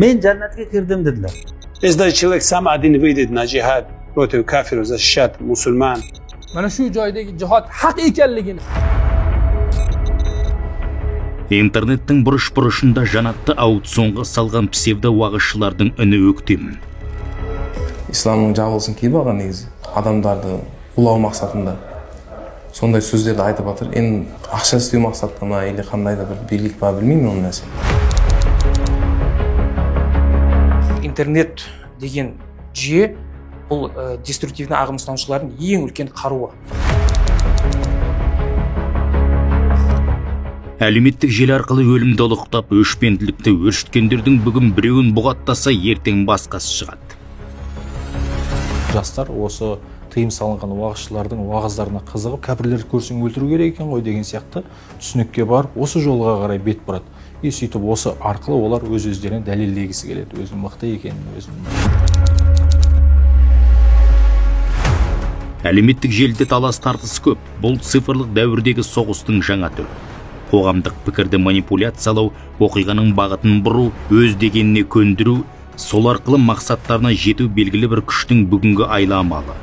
Men jannatga kirdim dedilar. Если человек сам один выйдет на джихад против кафиров, защищать мусульман. Mana shu joydagi jihad haq ekanligini Интернеттің бұрыш-бұрышында жанатты аукционға салған псевдо-уағызшылардың үні өктем. Исламның жабылсын киіп алған негізі адамдарды улау мақсатында сондай сөздерді айтып жатыр. Енді ақша істеу мақсатында ма или қандай да бір билік ба білмеймін ол нәрсе. Интернет деген жүйе бұл деструктивті ағым ұстанушылардың ең үлкен қаруы. Әлеуметтік желі арқылы өлімді ұлықтап, өшпенділікті өршіткендердің бүгін біреуін бұғаттаса, ертең басқасы шығады. Жастар осы тыйым салынған уағызшылардың уағыздарына қызығып, кәпірлерді көрсең өлтіру керек екен ғой деген сияқты түсінікке барып, осы жолға қарай бет бұрады. Сөйтіп осы арқылы олар өз-өздеріне дәлелдегісі келеді, өзінің мықты екенін. Әлеуметтік желіде талас тартыс көп. Бұл цифрлық дәуірдегі соғыстың жаңа түрі. Қоғамдық пікірді манипуляциялау, оқиғаның бағытын бұру, өз дегеніне көндіру, сол арқылы мақсаттарына жету белгілі бір күштің бүгінгі айламалы.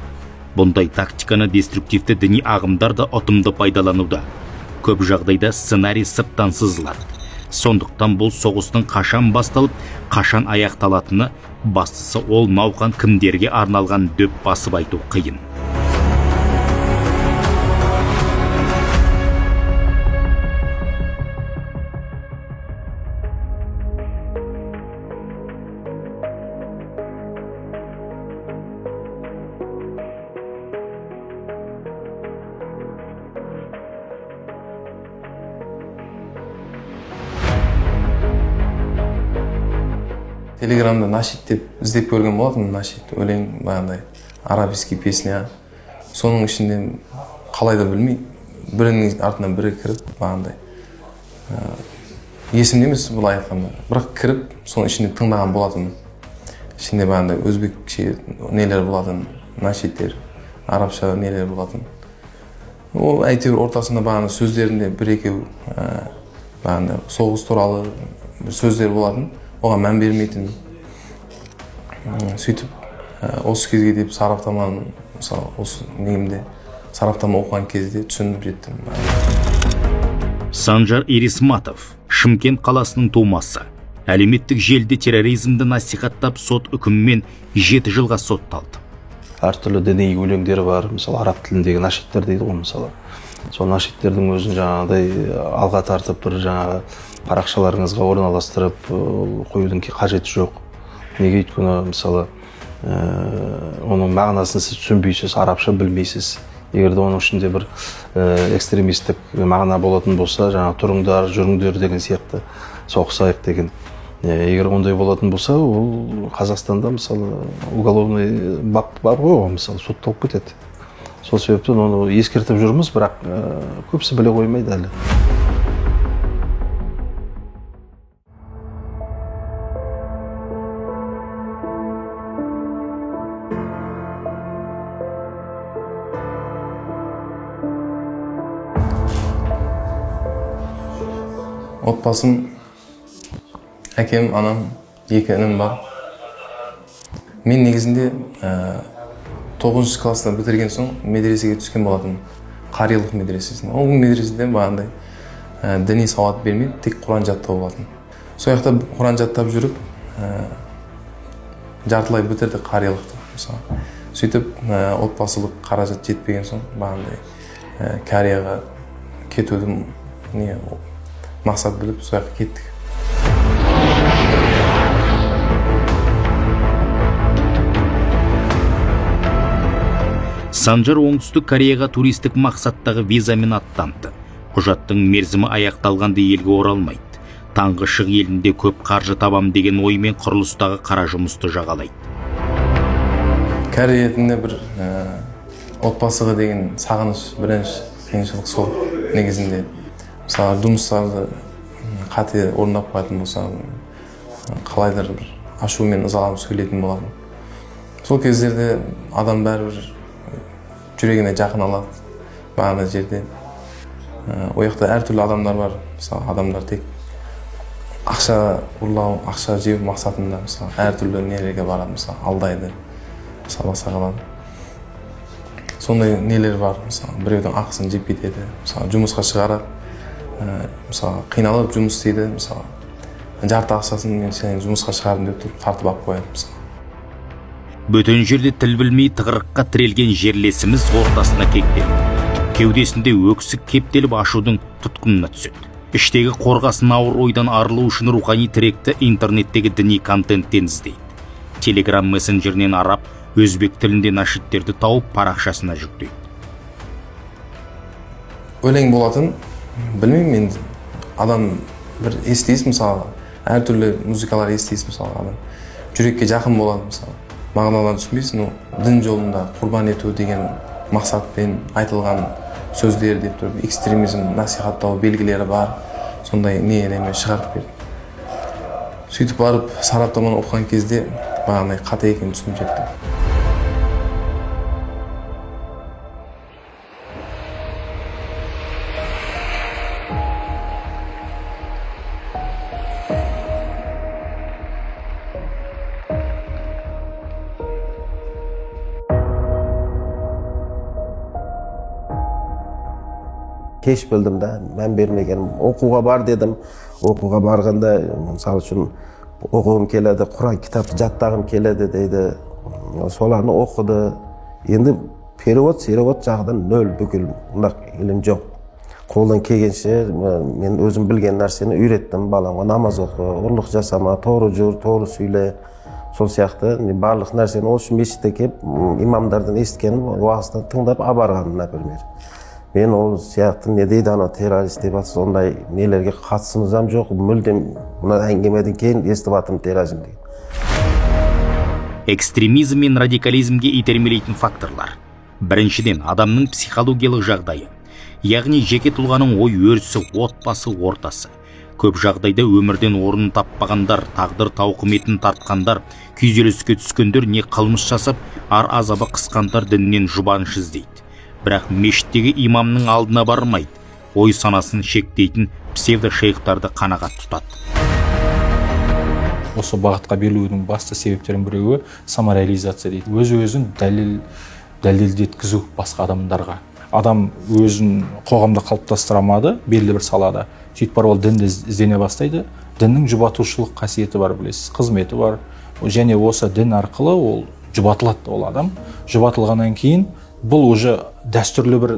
Бұндай тактиканы деструктивті діни ағымдар да ұтымды пайдалануда. Көп жағдайда сценарий сырттан сызылады. Сондықтан бұл соғыстың қашан басталып, қашан аяқталатыны, бастысы ол науқан кімдерге арналған дөп басып айту қиын. Телеграмда нашид деп іздеп көрген болатын, нашид, өлең, бағандай, арабский песня. Соның ішінде қалай да білмей, бірінің артынан бірі кіріп, бағандай. Есімде емес бұлай айтқанда, бірақ кіріп, соның ішінде тыңдаған болатын. Ішінде бағандай өзбекше нелер болатын, нашидтер, арабша нелер болатын. Ол әйтеуір ортасында бағандай сөздерінде бір-екеу бағандай соғыс туралы сөздер болатын. Оған мән бермейтін. Сөйтіп, осы кезге деп сараптаманы, мысалы, осы негімде сараптама оқыған кезде түсініп жеттім. Санжар Ирисматов, Шымкент қаласының тумасы. Әлеуметтік желіде терроризмді насихаттап сот үкімімен 7 жылға сотталды. Әртүрлі діни өлеңдер бар, мысалы араб тіліндегі нашидтер дейді ғой, мысалы. Сол нашидтердің өзін жаңағыдай алға тартып бір жаңағы парақшаларыңызға орналастырып қоюдың қажеті жоқ. Неге өйткені мысалы оның мағынасын сіз түсінбейсіз, арабша білмейсіз. Егер де оның ішінде бір экстремистік мағына болатын болса, жаңағы тұрыңдар, жүріңдер деген сияқты соғысайық деген. Егер ондай болатын болса, ол Қазақстанда мысалы уголовный бап бар ғой, мысалы сотталып кетеді. Сол себептен оны ескертіп жүрміз, бірақ көпсі біле қоймайды әлі. Отбасым, әкем, анам, 2 інім бар. Мен негізінде 9 класында бітірген соң медресеге түскен болатын. Қариялық медресесіне. Ол медреседен бағандай діни сауат бермейді, тек Құран жаттау болатын. Сол жақта Құран жаттап жүріп, жартылай бітірді қариялықты. Сөйтіп, отбасылық қаражат жетпеген соң бағандай Кореяға кетуді мақсат біліп, сол жаққа кеттік. Санжар оңтүстік Кореяға туристік мақсаттағы визамен аттанды. Құжаттың мерзімі аяқталғанда елге оралмайды. Таңғы шық елінде көп қаржы табам деген оймен құрылыстағы қара жұмысты жағалайды. Кореяда бір отбасыға деген сағыныш, бірінші қиыншылық сол негізінде. Мысалы, жұмыстарды қате орындап қоятын болса, қалайдар бір ашумен ызаланып сөйлейтін болатын. Сол кездерде адам бәрібір жүрегіне жақын алады. Бағана жерде. Ояқта әртүрлі адамдар бар. Мысалы, адамдар тек ақша ұрлау, ақша жеу мақсатында мысалы әртүрлі нелерге барады, мысалы алдайды, мысалы басқа қылады. Сондай нелер бар, мысалы біреудің ақысын жеп кетеді, мысалы жұмысқа шығарады, мысалы қиналып жұмыс істейді, мысалы жарты ақшасын мен сені жұмысқа шығардым деп тұрып тартып алып қояды мысалы. Бөтен жерде тіл білмей тығырыққа тірелген жерлесіміз ортасына кектеліп, кеудесінде өксік кептеліп ашудың тұтқынына түседі. Іштегі қорғасын ауыр ойдан арылу үшін рухани тіректі интернеттегі діни контенттен іздейді. Телеграм мессенджерінен араб, өзбек тілінде нашидтерді тауып парақшасына жүктейді. Өлең болатын, білмеймін енді. Адам бір естейсіз мысалы, әртүрлі музыкалар естейсіз мысалы, адам жүрекке жақын болады мысалы. Мағынадан түсінбейсің, дін жолында құрбан ету деген мақсатпен айтылған сөздер деп тұрып, экстремизм насихаттау белгілері бар, сондай неме шығарып берді. Сөйтіп барып сараптаманы оқыған кезде бағанай қате екенін түсініп жеттім. Кеш білдім да, мән бермегенім. Оқуға бар дедім. Оқуға барғанда, мысалы үшін оқуым келеді, Құран кітапты жаттағым келеді дейді. Соларны оқыды. Енді перевод жағынан нөл бүкіл, илім жоқ. Қолдан келгенше мен өзім білген нәрсені үйреттім баламға. Намаз оқы, ұрлық жасама, тоғры жүр, тоғры сөйле. Сол сияқты барлық нәрсені осы мешітте келіп, имамдардан естігенім, уағыздан тыңдап абарғаным, например. Мен ол сияқты не дейді ана террорист деп атсы, ондай нелерге қатысымызам жоқ, мүлдем мына әңгімеден кейін естіп атым терроризм деген. Экстремизм мен радикализмге итермелейтін факторлар. Біріншіден, адамның психологиялық жағдайы. Яғни жеке тұлғаның ой өрісі, отбасы, ортасы. Көп жағдайда өмірден орнын таппағандар, тағдыр тауқыметін тартқандар, күйзеліске түскендер не қылмыс жасап, ар азабы қысқандар діннен жұбаныш іздейді. Бірақ мешіттегі имамның алдына бармайды, ой санасын шектейтін псевдо-шейхтарды қанағат тұтады. Осы бағытқа берілудің басты себептерінің біреуі самореализация дейді. Өз-өзін дәлелдеткізу басқа адамдарға. Адам өзін қоғамда қалыптастырамады, белгілі бір салада. Сөйтіп бар ол дінді іздене бастайды. Діннің жұбатушылық қасиеті бар, білесіз, қызметі бар. Және осы дін арқылы ол жұбатылады, ол адам. Жұбатылғаннан кейін бұл уже дәстүрлі бір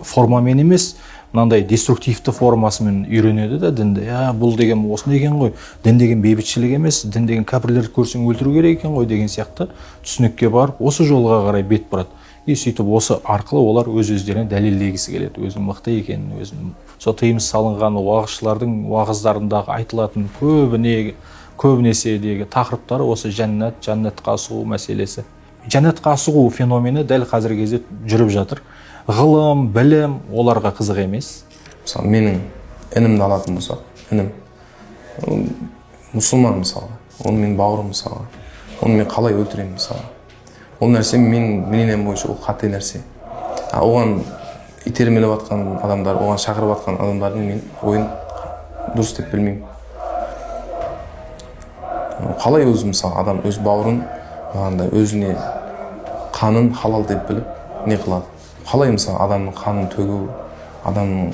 формамен емес, мынандай деструктивті формасымен үйренеді да дінді. Бұл деген осындай екен ғой, дін деген бейбітшілік емес, дін деген кәпірлерді көрсең өлтіру керек екен ғой деген сияқты түсінікке барып, осы жолға қарай бет бұрады. Сөйтіп осы арқылы олар өз-өздеріне дәлелдегісі келеді, өзінің мықты екенін, өзінің. Сол тыйым салынған уағызшылардың уағыздарындағы айтылатын көбінеседегі тақырыптары осы жәннатқа асығу мәселесі. Жәннатқа асығу феномені дәл қазіргі кезде жүріп жатыр. Ғылым, білім оларға қызық емес. Мысалы, менің інімді алатын болсақ, інім мұсылман мысалы, оны мен бауырым мысалы, оны мен қалай өлтіремін мысалы. Ол нәрсе мен мнением бойынша ол қате нәрсе. Оған итермелеп жатқан адамдар, оған шақырып жатқан адамдардың мен ойын дұрыс деп білмеймін. Қалай өзі мысалы адам өз бауырын өзіне қанын халал деп біліп не қылады? Қалай мысалы адамның қанын төгу, адамның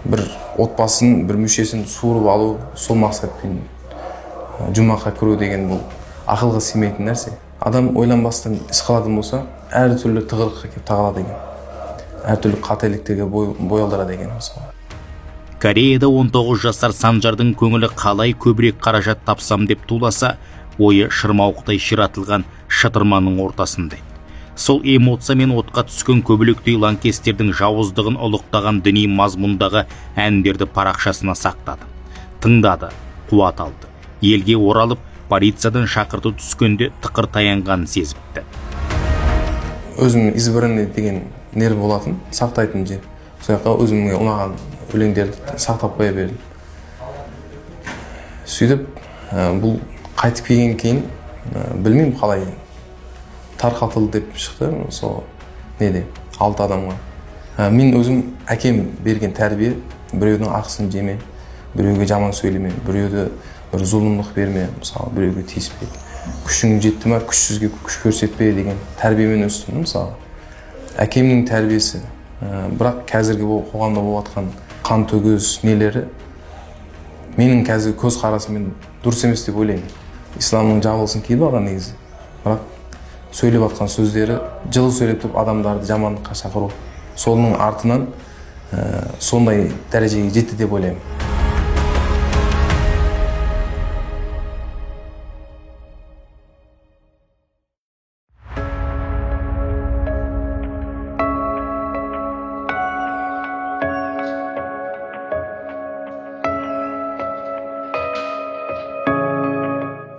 бір отбасын, бір мүшесін суырып алу, сол мақсатпен жұмаққа кіру деген бұл ақылға сыймайтын нәрсе. Адам ойланбастан іс қылатын болса, әртүрлі тығырыққа келіп тағалады екен. Әртүрлі қателіктерге бой алдырады екен мысалы. Кореяда 19 жасар Санжардың көңілі қалай көбірек қаражат тапсам деп туласа, ойы шырмауықтай ширатылған шытырманның ортасында. Сол эмоциямен отқа түскен көбелектей лаңкестердің жауыздығын ұлықтаған діни мазмұндағы әндерді парақшасына сақтады. Тыңдады, қуат алды. Елге оралып, полициядан шақырту түскенде тықыр таянғанын сезіпті. Өзім избіріне деген нер болатын, сақтайтын жер. Сол жаққа өзімге ұнаған өлеңдерді сақтап қоя бердім. Сөйтіп, бұл қайтып келген кейін, білмеймін қалай тарқатылды деп шықты, сол неде, 6 адамға. Мен өзім әкем берген тәрбие, біреудің ақысын жеме, біреуге жаман сөйлеме, біреуді бір зұлымдық берме, мысалы біреуге тиіспе, күшің жетті ма күшсізге күш көрсетпе деген тәрбиемен өстім. Мысалы әкемнің тәрбиесі, бірақ қазіргі қоғамда болып жатқан қан төгіс нелері менің қазіргі көз қарасымен дұрыс емес деп ойлаймын. Исламның жабылсын киіп алған негізі, бірақ сөйлеп жатқан сөздері жылы сөйлеп тұрып адамдарды жамандыққа шақыру, соның артынан сондай дәрежеге жетті деп ойлаймын.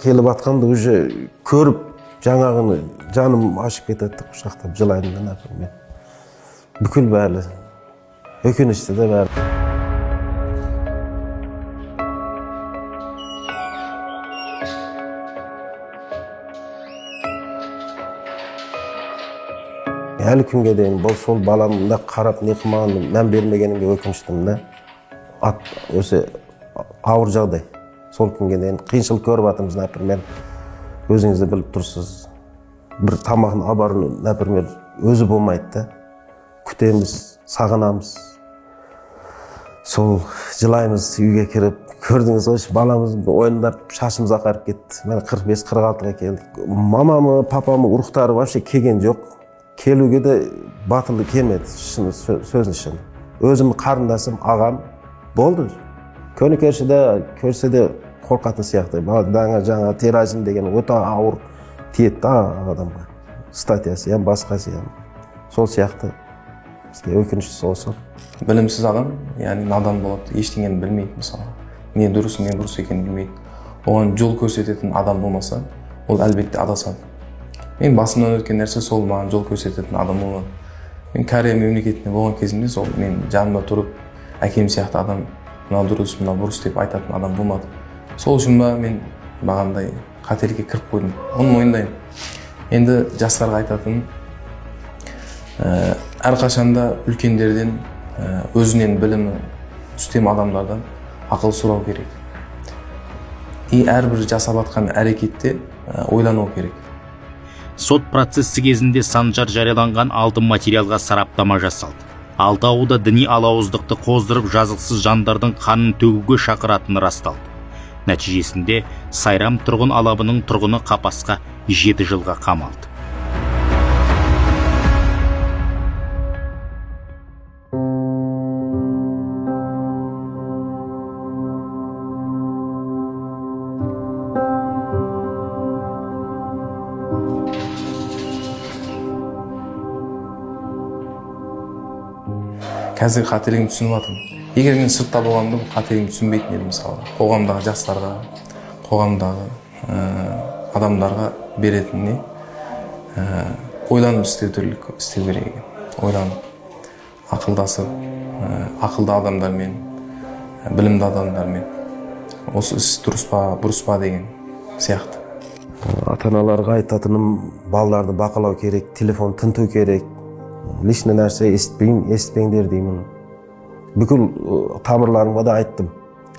Келіп атқанды уже көріп жаңағыны жаным ашып кетеді, құшақтап жылаймын да, например. Бүкіл бәрі, өкінішті де бәрі. Әлі күнге дейін бұл сол баламда қарап не қылмағанын мән бермегенімге өкініштімін да. Өсе ауыр жағдай. Сол күнге дейін қиыншылық көріп жатырмыз, например, өзіңізді біліп тұрсыз. Бір тамағын абарын, например, өзі болмайды да. Күтеміз, сағынамыз. Сол жылаймыз үйге кіріп, көрдіңіз ғой, баламыз ойындап шашымыз ағарып кетті. Мен 45-46-ға келдік. Мамамы, папамы, ұрықтары вообще келген жоқ. Келуге де батылы келмеді, сөзін шын. Өзім қарындасым, ағам болды. Көні көрсе де қорқатын сияқты. Жаңа терроризм деген өте ауыр тиеді адамға. Статьясы, басқасы. Сол сияқты. Бізге өкініштісі осы. Білімсіз адам, яғни надан болады, ештеңені білмейді мысалы. Не дұрыс, не бұрыс екенін білмейді. Оған жол көрсететін адам болмаса, ол әлбетте адасады. Мен басымнан өткен нәрсе сол, маған жол көрсететін адам болмады. Мен Корея мемлекетінде болған кезімде сол мен жанымда тұрып, әкем сияқты адам мына дұрыс, мына бұрыс деп айтатын адам болмады. Сол үшін мен бағандай қателікке кіріп қойдым. Оны мойындаймын. Енді жастарға айтатын, әрқашанда үлкендерден, өзінен білімі үстем адамдардан ақыл сұрау керек. Әрбір жасап жатқан әрекетте ойлану керек. Сот процесі кезінде Санжар жарияланған 6 материалға сараптама жасалды. 6-ы да діни алауыздықты қоздырып жазықсыз жандардың қанын төгуге шақыратыны расталды. Нәтижесінде Сайрам тұрғын алабының тұрғыны қапасқа 7 жылға қамалды. Қазір қателігімді түсініп жатырмын. Егер мен сыртта болғанда бұл қателігімді түсінбейтін едім мысалы. Қоғамдағы жастарға, қоғамдағы адамдарға беретін не? Ойланып істеу керек екен. Ойланып, ақылдасып, ақылды адамдармен, білімді адамдармен. Осы іс дұрыс па, бұрыс па деген сияқты. Ата-аналарға айтатыным, балаларды бақылау керек, телефон тінту керек. Лишний нәрсе естпеңдер деймін. Бүкіл тамырларыма да айттым.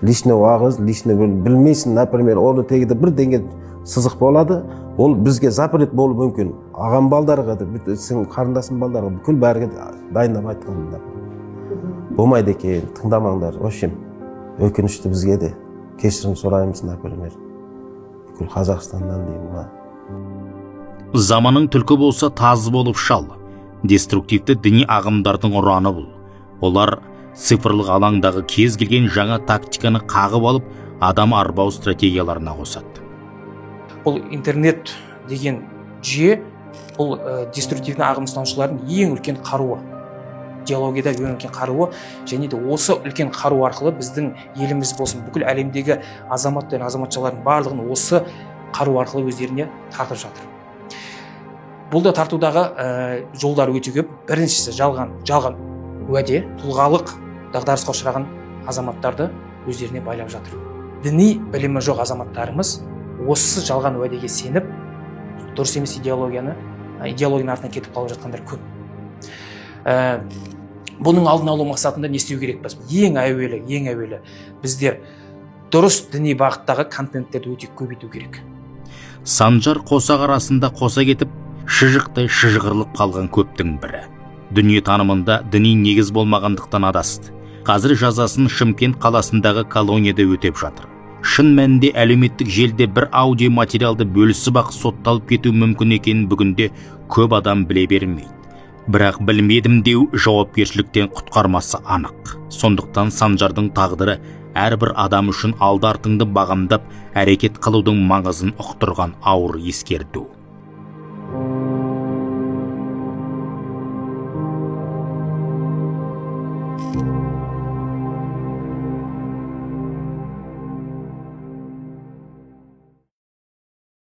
Лишний уағыз, лишний білмейсің, например, оны тегіде бір денге сызық болады, ол бізге запрет болуы мүмкін. Ағам балдарға да, сен қарындасың балдарға, бүкіл бәрге дайындап айтқанымда. Болмайды екен, тыңдамаңдар. В общем, өкінішті бізге де кешірім сұраймыз, например. Бүкіл Қазақстаннан деймін. Заманың түлкі болса тазы болып шал. Деструктивті діни ағымдардың ұраны бұл. Олар цифрлық алаңдағы кез келген жаңа тактиканы қағып алып, адам арбау стратегияларына қосады. Бұл интернет деген жүйе, бұл деструктивті ағым ұстанушылардың ең үлкен қаруы. Диалогияда ең үлкен қаруы, және де осы үлкен қару арқылы біздің еліміз болсын, бүкіл әлемдегі азаматтар мен азаматшалардың барлығын осы қару арқылы өздеріне тартып жатыр. Бұл да тартудағы жолдар өте көп. Біріншісі жалған уәде, тұлғалық дағдарысқа ұшыраған азаматтарды өздеріне байлап жатыр. Діни білімі жоқ азаматтарымыз осы жалған уәдеге сеніп, дұрыс емес идеологияның артынан кетіп қалып жатқандар көп. бұның алдын алу мақсатында не істеу керекпіз? Ең әуелі біздер дұрыс діни бағыттағы контенттерді өте көбейту керек. Санжар қосақ арасында қоса кетіп, шыжықтай шыжғырылып қалған көптің бірі. Дүние танымында діни негіз болмағандықтан адасты. Қазір жазасын Шымкент қаласындағы колонияда өтеп жатыр. Шын мәнінде әлеуметтік желіде бір аудио материалды бөлісіп-ақ сотталып кету мүмкін екенін бүгінде көп адам біле бермейді. Бірақ білмедім деу жауапкершіліктен құтқармасы анық. Сондықтан Санжардың тағдыры әрбір адам үшін алды артыңды бағамдап әрекет қылудың маңызын ұқтырған ауыр ескерту.